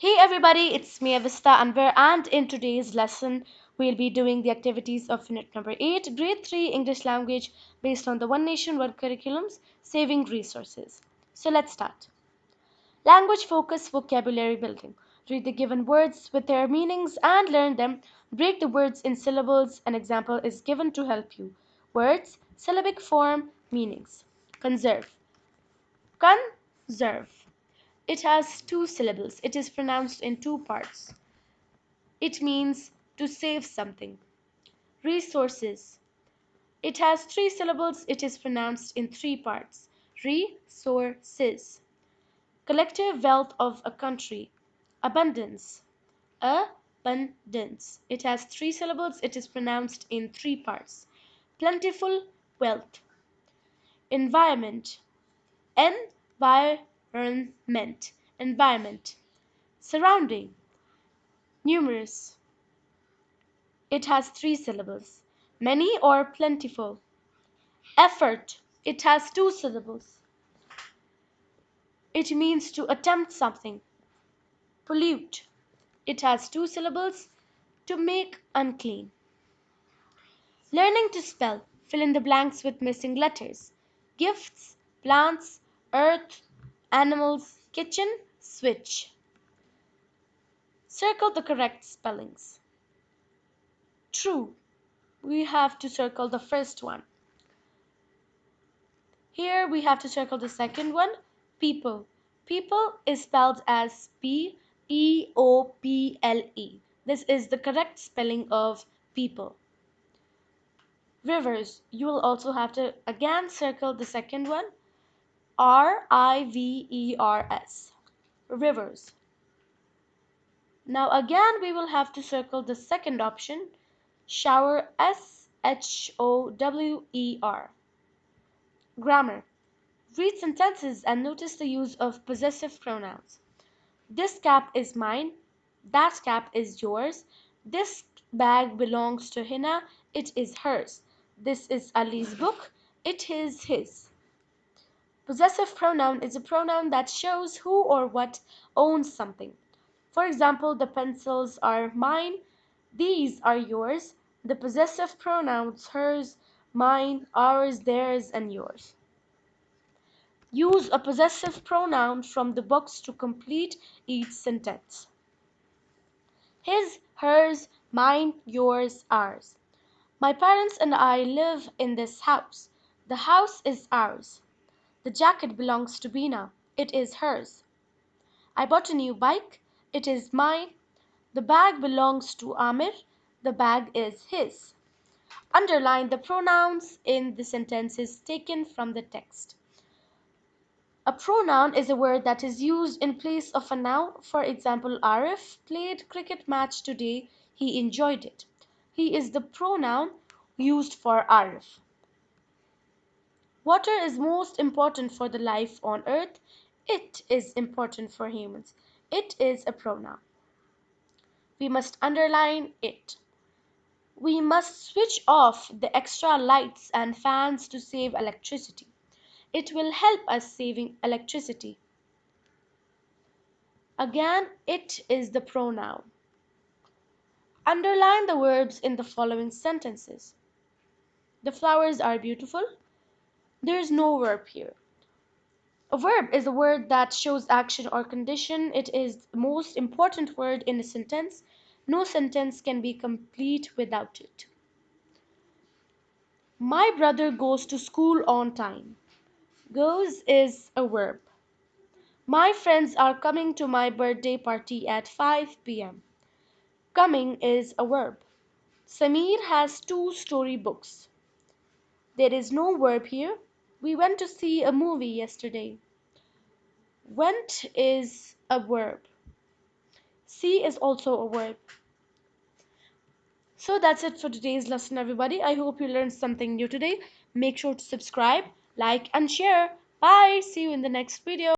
Hey everybody, it's me Awista Anwar, and in today's lesson we'll be doing the activities of unit number 8, grade 3 English language based on the One Nation One curriculums, saving resources. So let's start. Language focus vocabulary building. Read the given words with their meanings and learn them. Break the words in syllables. An example is given to help you. Words, syllabic form, meanings. Conserve. Conserve. It has two syllables. It is pronounced in two parts. It means to save something. Resources. It has three syllables. It is pronounced in three parts. Resources. Collective wealth of a country. Abundance. Abundance. It has three syllables. It is pronounced in three parts. Plentiful wealth. Environment. Environment. Environment. Surrounding. Numerous. It has three syllables. Many or plentiful. Effort. It has two syllables. It means to attempt something. Pollute. It has two syllables. To make unclean. Learning to spell. Fill in the blanks with missing letters. Gifts, plants, earth, animals, kitchen, switch. Circle the correct spellings. True. We have to circle the first one. Here we have to circle the second one. People. People is spelled as P-E-O-P-L-E. This is the correct spelling of people. Rivers. You will also have to again circle the second one. R-I-V-E-R-S. Rivers. Now again we will have to circle the second option. Shower. S-H-O-W-E-R. Grammar. Read sentences and notice the use of possessive pronouns. This cap is mine. That cap is yours. This bag belongs to Hina. It is hers. This is Ali's book. It is his. Possessive pronoun is a pronoun that shows who or what owns something. For example, the pencils are mine. These are yours. The possessive pronouns hers, mine, ours, theirs, and yours. Use a possessive pronoun from the box to complete each sentence. His, hers, mine, yours, ours. My parents and I live in this house. The house is ours. The jacket belongs to Bina. It is hers. I bought a new bike. It is mine. The bag belongs to Amir. The bag is his. Underline the pronouns in the sentences taken from the text. A pronoun is a word that is used in place of a noun. For example, Arif played cricket match today. He enjoyed it. He is the pronoun used for Arif. Water is most important for the life on earth. It is important for humans. It is a pronoun. We must underline it. We must switch off the extra lights and fans to save electricity. It will help us saving electricity. Again, it is the pronoun. Underline the verbs in the following sentences. The flowers are beautiful. There is no verb here. A verb is a word that shows action or condition. It is the most important word in a sentence. No sentence can be complete without it. My brother goes to school on time. Goes is a verb. My friends are coming to my birthday party at 5 p.m. Coming is a verb. Samir has two story books. There is no verb here. We went to see a movie yesterday. Went is a verb. See is also a verb. So that's it for today's lesson, everybody. I hope you learned something new today. Make sure to subscribe, like, and share. Bye. See you in the next video.